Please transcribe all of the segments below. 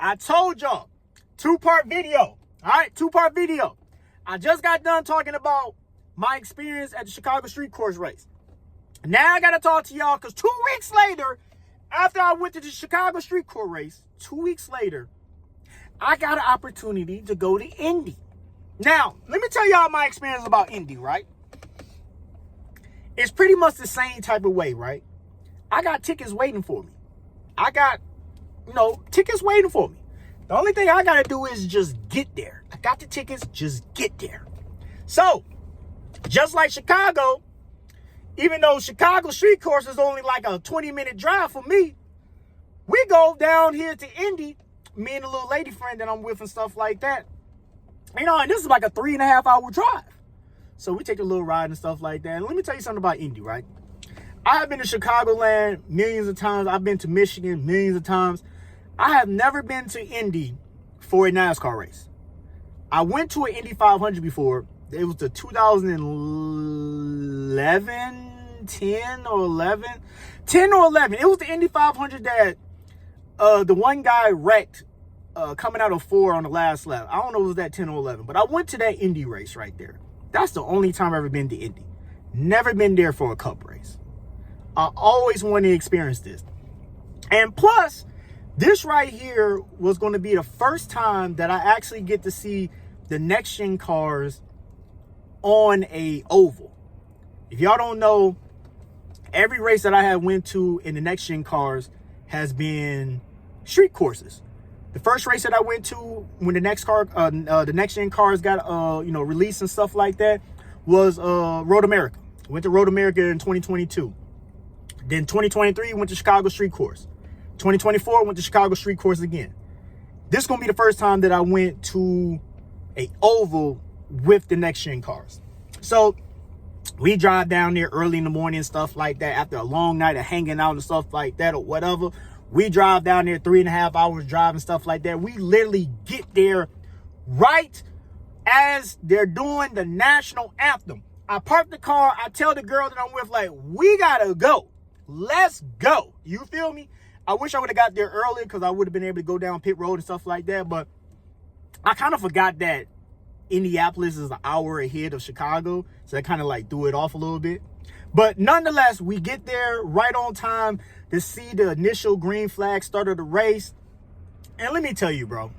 I told y'all, two-part video. All right, two-part video. I just got done talking about my experience at the Chicago Street Course race. Now I got to talk to y'all because 2 weeks later, after I went to the Chicago Street Course race, 2 weeks later, I got an opportunity to go to Indy. Now, let me tell y'all my experience about Indy, right? It's pretty much the same type of way, right? I got tickets waiting for me. I got, tickets waiting for me. The only thing I got to do is just get there. I got the tickets, just get there. So, just like Chicago, even though Chicago Street Course is only like a 20-minute drive for me, we go down here to Indy, me and a little lady friend that I'm with and stuff like that. And this is like a 3.5-hour drive. So we take a little ride and stuff like that. And let me tell you something about Indy, right? I have been to Chicagoland millions of times. I've been to Michigan millions of times. I have never been to Indy for a NASCAR race. I went to an Indy 500 before. It was the 2011, 10 or 11. It was the Indy 500 that the one guy wrecked coming out of 4 on the last lap. I don't know if it was that 10 or 11, but I went to that Indy race right there. That's the only time I've ever been to Indy. Never been there for a cup race. I always wanted to experience this. And plus, this right here was going to be the first time that I actually get to see the next-gen cars on a oval. If y'all don't know, every race that I have went to in the next-gen cars has been street courses. The first race that I went to when the next-gen cars got released and stuff like that was Road America. Went to Road America in 2022. Then 2023 went to Chicago Street Course. 2024 went to Chicago Street Course again. This is gonna be the first time that I went to a oval with the next-gen cars. So we drive down there early in the morning and stuff like that after a long night of hanging out and stuff like that or whatever. We drive down there 3.5 hours drive and stuff like that. We literally get there right as they're doing the national anthem. I park the car. I tell the girl that I'm with, like, we gotta go. Let's go. You feel me? I wish I would have got there earlier because I would have been able to go down pit road and stuff like that. But I kind of forgot that Indianapolis is an hour ahead of Chicago. So that kind of like threw it off a little bit. But nonetheless, we get there right on time to see the initial green flag start of the race. And let me tell you, bro,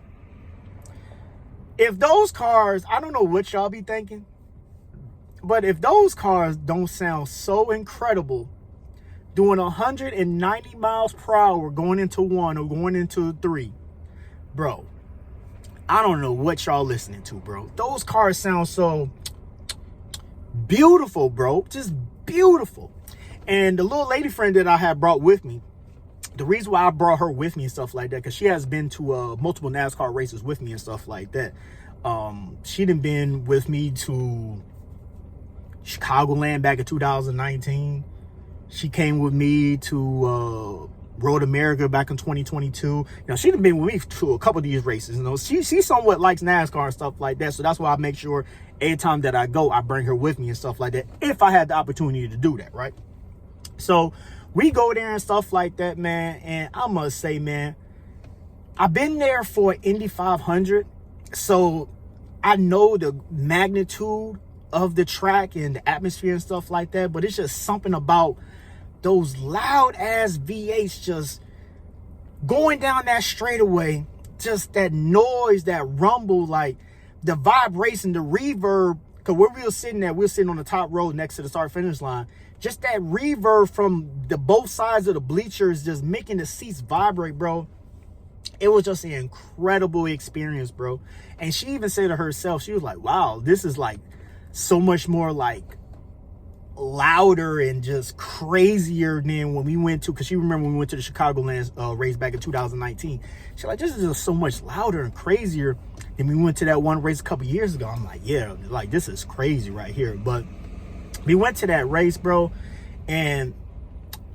if those cars, I don't know what y'all be thinking, but if those cars don't sound so incredible doing 190 miles per hour going into 1 or going into 3, bro, I don't know what y'all listening to, bro. Those cars sound so beautiful, bro. Just beautiful. And the little lady friend that I had brought with me, the reason why I brought her with me and stuff like that, because she has been to multiple NASCAR races with me and stuff like that. She done been with me to Chicagoland back in 2019. She came with me to Road America back in 2022. She done been with me to a couple of these races. She somewhat likes NASCAR and stuff like that. So that's why I make sure every time that I go, I bring her with me and stuff like that, if I had the opportunity to do that, right? So we go there and stuff like that, man. And I must say, man, I've been there for Indy 500. So I know the magnitude of the track and the atmosphere and stuff like that. But it's just something about those loud ass V8s just going down that straightaway, just that noise, that rumble, like the vibration, the reverb. Because where we were sitting on the top row next to the start finish line. Just that reverb from the both sides of the bleachers just making the seats vibrate, bro. It was just an incredible experience, bro. And she even said to herself, she was like, wow, this is like so much more like louder and just crazier than when we went to, because she remember when we went to the Chicagoland race back in 2019. She's like, this is just so much louder and crazier than we went to that one race a couple years ago. I'm like, yeah, like this is crazy right here. But we went to that race, bro, and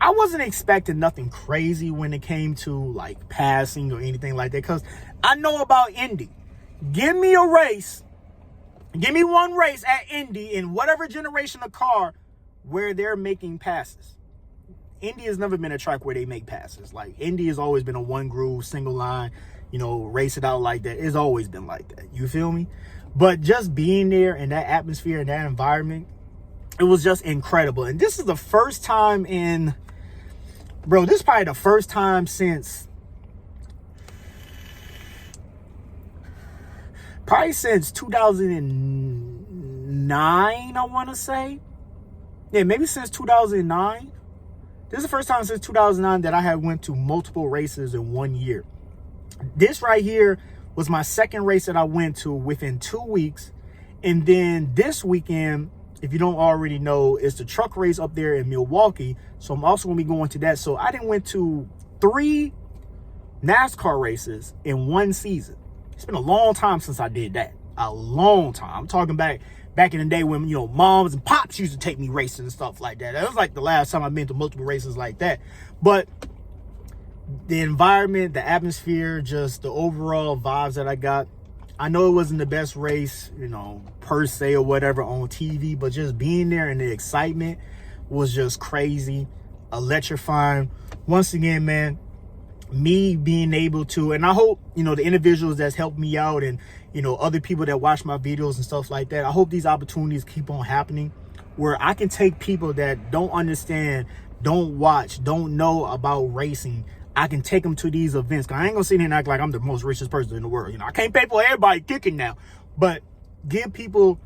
I wasn't expecting nothing crazy when it came to like passing or anything like that, because I know about Indy. Give me a race, give me one race at Indy in whatever generation of car where they're making passes. Indy has never been a track where they make passes. Like, Indy has always been a one groove, single line, you know, race it out like that. It's always been like that. You feel me? But just being there in that atmosphere and that environment, it was just incredible. And this is the first time in, bro, this is probably the first time since, probably since 2009, I want to say. Yeah, maybe since 2009. This is the first time since 2009 that I had went to multiple races in 1 year. This right here was my second race that I went to within 2 weeks. And then this weekend, if you don't already know, is the truck race up there in Milwaukee. So I'm also going to be going to that. So I done went to 3 NASCAR races in 1 season. It's been a long time since I did that. A long time. I'm talking back in the day when, you know, moms and pops used to take me racing and stuff like that. That was like the last time I've been to multiple races like that. But the environment, the atmosphere, just the overall vibes that I got. I know it wasn't the best race, you know, per se or whatever on TV, but just being there and the excitement was just crazy, electrifying. Once again, man, me being able to, and I hope, you know, the individuals that's helped me out and, you know, other people that watch my videos and stuff like that, I hope these opportunities keep on happening where I can take people that don't understand, don't watch, don't know about racing. I can take them to these events. Cause I ain't gonna sit here and act like I'm the most richest person in the world. You know, I can't pay for everybody kicking now, but give people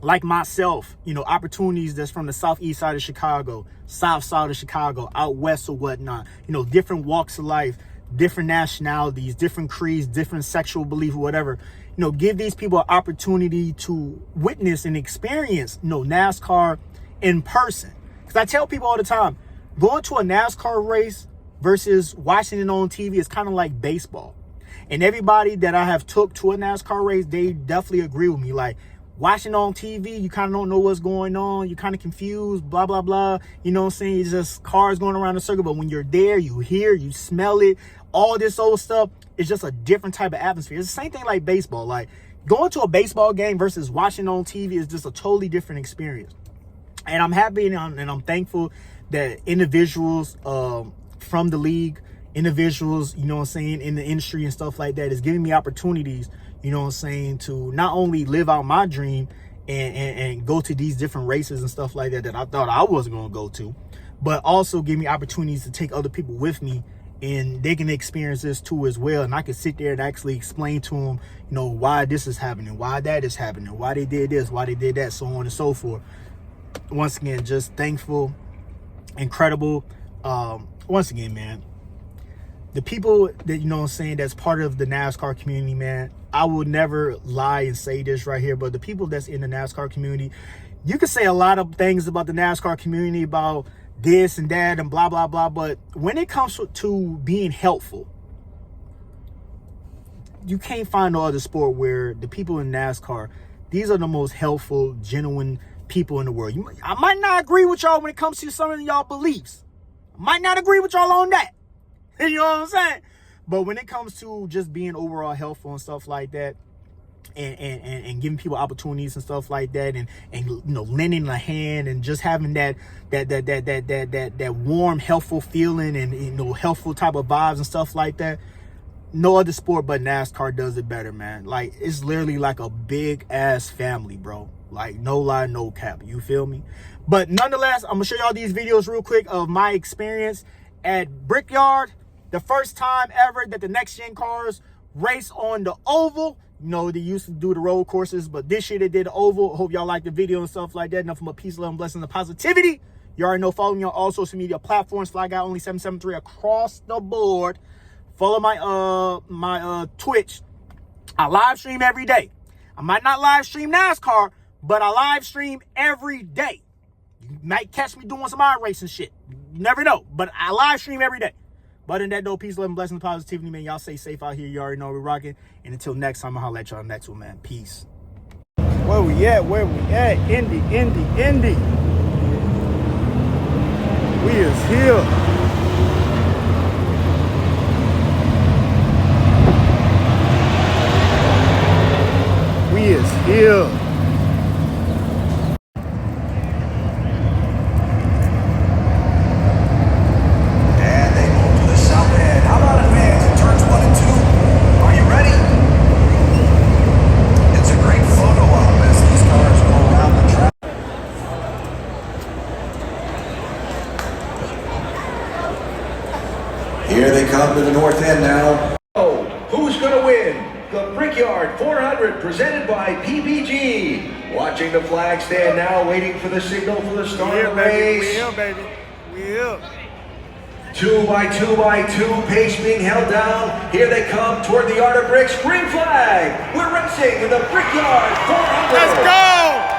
like myself, you know, opportunities that's from the southeast side of Chicago, south side of Chicago, out west or whatnot, you know, different walks of life, different nationalities, different creeds, different sexual belief, whatever. You know, give these people an opportunity to witness and experience, you know, NASCAR in person. Because I tell people all the time, going to a NASCAR race versus watching it on TV is kind of like baseball. And everybody that I have took to a NASCAR race, they definitely agree with me. Like, watching on TV, you kind of don't know what's going on. You're kind of confused, blah, blah, blah. You know what I'm saying? It's just cars going around the circle. But when you're there, you hear, you smell it, all this old stuff. It's just a different type of atmosphere. It's the same thing like baseball. Like, going to a baseball game versus watching on TV is just a totally different experience. And I'm happy and I'm thankful that individuals from the league, individuals, you know what I'm saying, in the industry and stuff like that is giving me opportunities, you know what I'm saying, to not only live out my dream and go to these different races and stuff like that I thought I wasn't going to go to, but also give me opportunities to take other people with me and they can experience this too as well. And I can sit there and actually explain to them, you know, why this is happening, why that is happening, why they did this, why they did that, so on and so forth. Once again, just thankful, incredible. Once again, man, the people that, you know what I'm saying, that's part of the NASCAR community, man, I will never lie and say this right here, but the people that's in the NASCAR community, you can say a lot of things about the NASCAR community, about this and that and blah, blah, blah. But when it comes to being helpful, you can't find no other sport where the people in NASCAR, these are the most helpful, genuine people in the world. I might not agree with y'all when it comes to some of y'all beliefs. I might not agree with y'all on that. You know what I'm saying? But when it comes to just being overall helpful and stuff like that, and giving people opportunities and stuff like that, and you know, lending a hand and just having that warm, helpful feeling and, you know, helpful type of vibes and stuff like that, no other sport but NASCAR does it better, man. Like, it's literally like a big ass family, bro. Like, no lie, no cap. You feel me? But nonetheless, I'm gonna show y'all these videos real quick of my experience at Brickyard. The first time ever that the next gen cars race on the oval. You know, they used to do the road courses, but this year they did the oval. Hope y'all like the video and stuff like that. Enough from a peace, love, and blessings, and positivity. You already know, follow me on all social media platforms. Fly Guy Only 773 across the board. Follow my Twitch. I live stream every day. I might not live stream NASCAR, but I live stream every day. You might catch me doing some iRacing shit. You never know, but I live stream every day. But in that, though, peace, love, and blessings, positivity, man. Y'all stay safe out here. You already know we're rocking. And until next time, I'll holler at y'all next one, man. Peace. Where we at? Where we at? Indy. We is here. We is here. Brickyard 400 presented by PPG. Watching the flag stand now, waiting for the signal for the start of the race. We here, baby. We here. 2 by 2 by 2, pace being held down. Here they come toward the yard of bricks. Green flag. We're racing in the Brickyard 400. Let's go!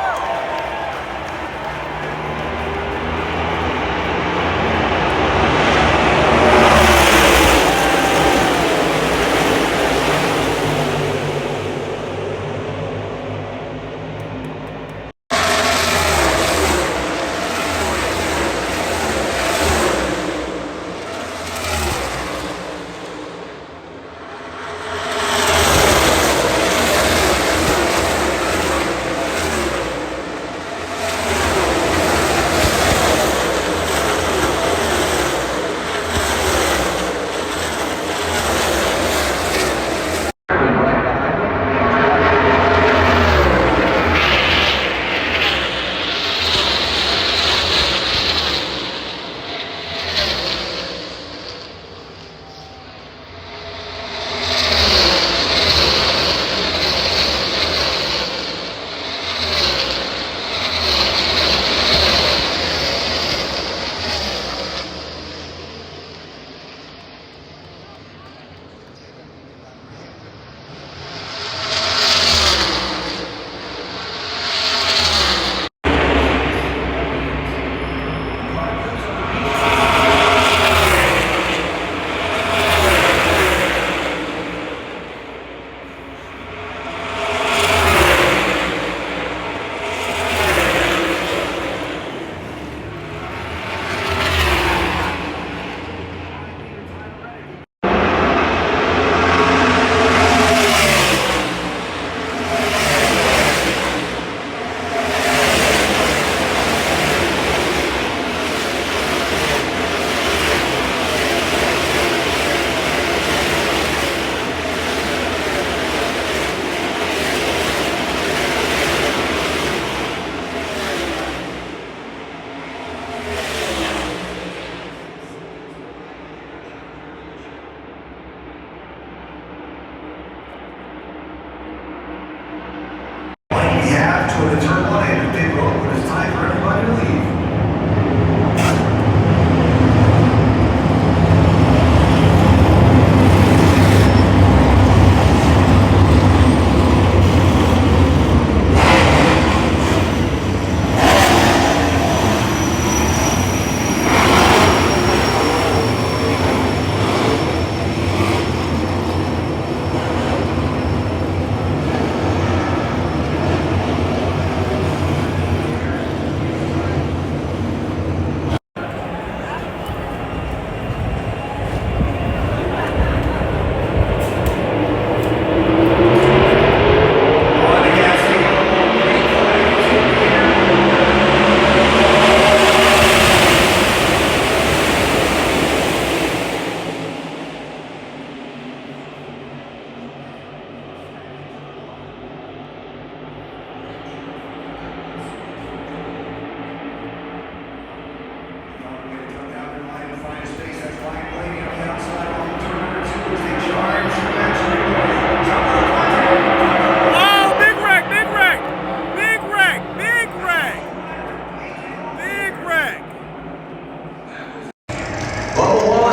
Toward the turn line of pit road when it's time for everybody to leave.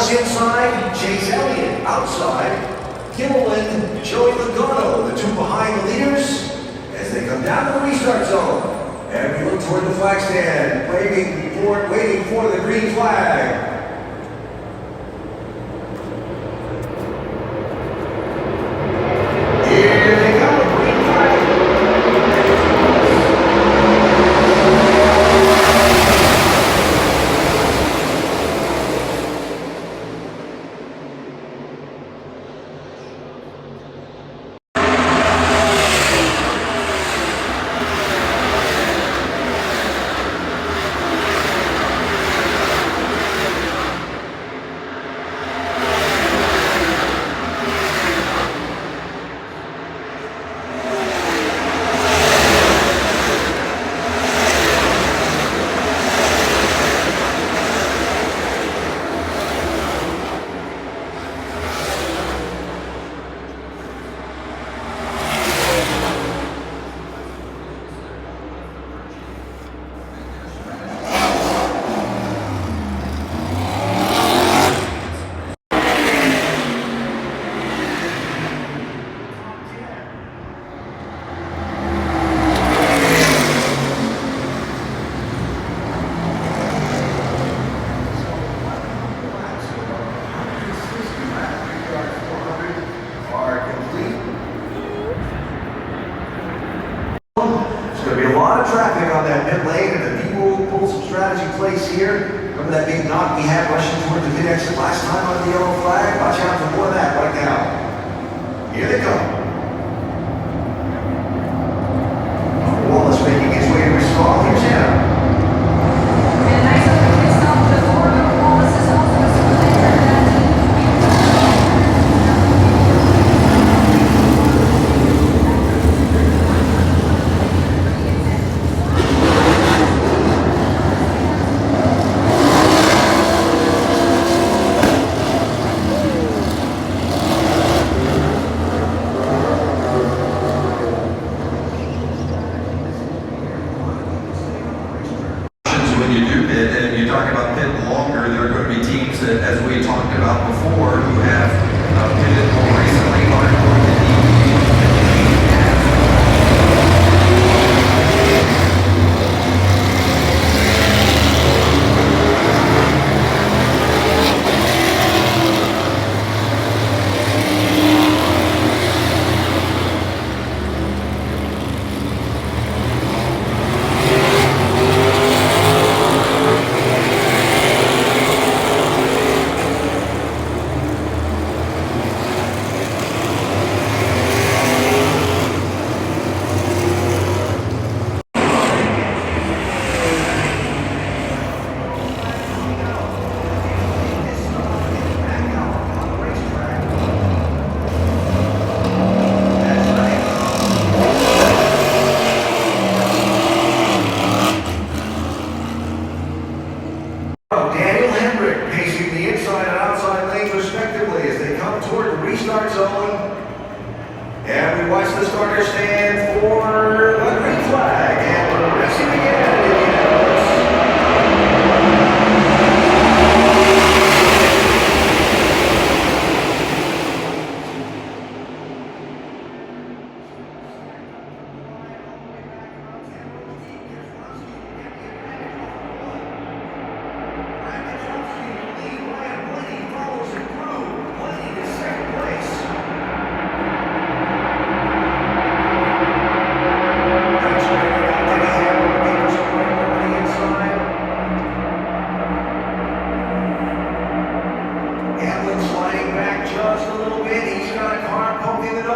Inside, Chase Elliott. Outside, Kimmelman, Joey Logano, the two behind the leaders as they come down to the restart zone. And we look toward the flag stand, waiting for the green flag. Here they come, green flag. Remember that big knot we had rushing toward the pit exit last time on the yellow flag? Watch out for more of that right now. Here they come. Wallace making his way to his stall. Here's Hannah. And nice of the pit stop to the floor. Wallace is also a when you do pit, and you talk about pit longer, there are going to be teams that, as we talked about before, who have pitted more recently are going to need Daniel Hendrick pacing the inside and outside lanes respectively as they come toward the restart zone. And we watch the starter stand for the green flag. And we're racing again in Indianapolis.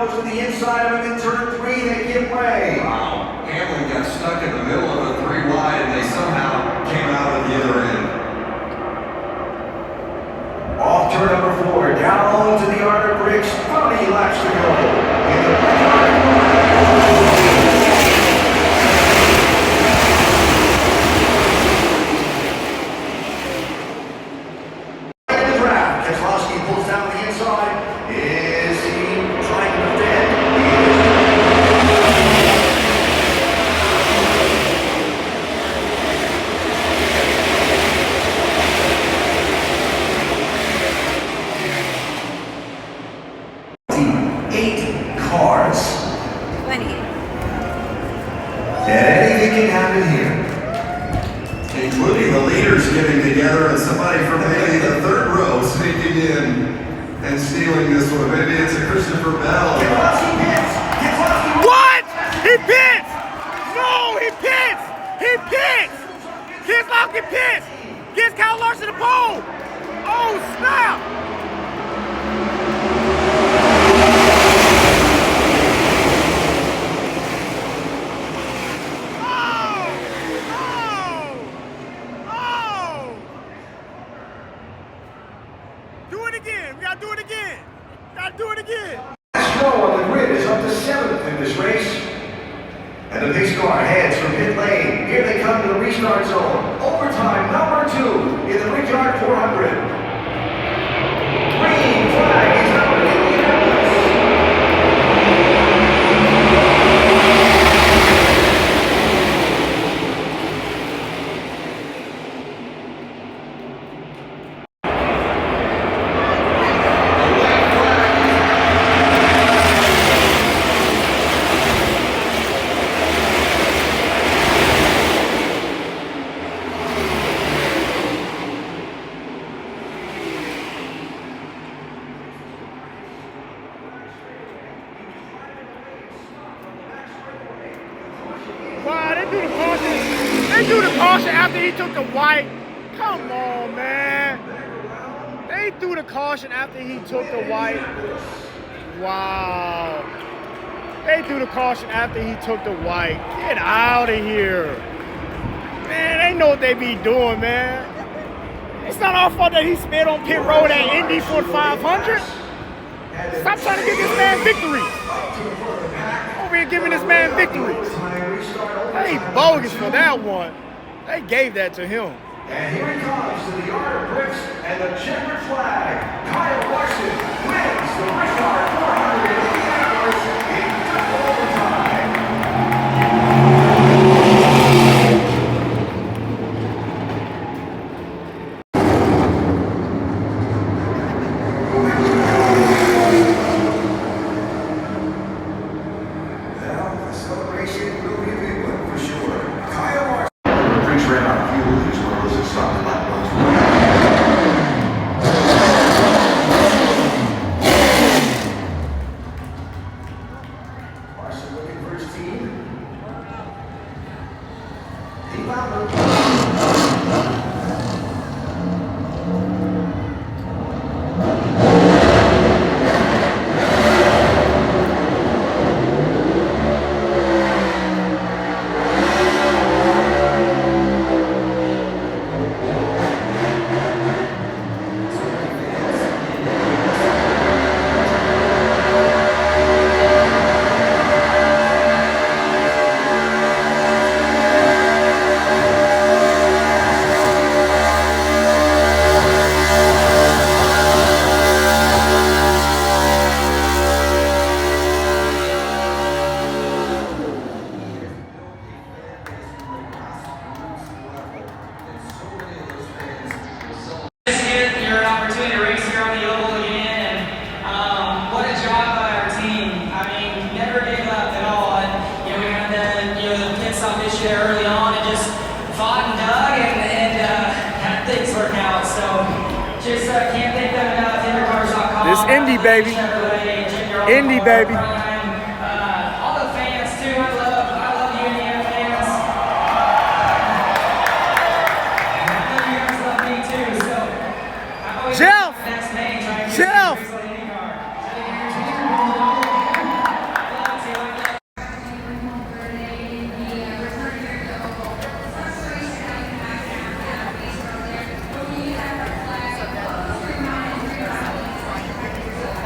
To the inside of him in turn 3, they give way. Wow. Hamlin got stuck in the middle of a 3 wide and they somehow came out at the other end. Off turn number 4, down to the Arthur Briggs, 30 laps to go. In the draft, Keselowski pulls down the inside. Is he trying to defend? Cars. 20. And anything can happen here. Including the leaders getting together and somebody from maybe the third row sneaking in and stealing this one. Maybe it's a Christopher Bell. What? He pits! No, he pits! He pits! Keselowski pits! Gets Kyle Larson the pole! Oh, snap! Do it again. We gotta do it again. Gotta do it again. Stroll on the grid is up to 7th in this race. And the pace car heads from pit lane. Here they come to the restart zone. Overtime number 2 in the Brickyard 400. Green flag is out in Indianapolis. Wow, they do the caution. They do the caution after he took the white. Come on, man. They threw the caution after he took the white. Wow. They threw the caution after he took the white. Get out of here. Man, they know what they be doing, man. It's not our fault that he sped on pit road at Indy for 500. Stop trying to give this man victories. Over here giving this man victories. They bogus for that one. They gave that to him. And here he comes to the yard of bricks and the checkered flag. Kyle Larson wins the NASCAR 480 hours in double overtime. Well, the celebration will be a big one for sure. Kyle Larson. Bricks ran out of fuel as well as it stopped the lap runs. Larson looking for his team. He found them. You're an opportunity to race here on the oval again, and what a job by our team. I mean, never gave up at all. And we had the pit stop issue there early on, and just fought and dug and had things work out. So just can't thank them enough. This Indy, baby. Indy, baby.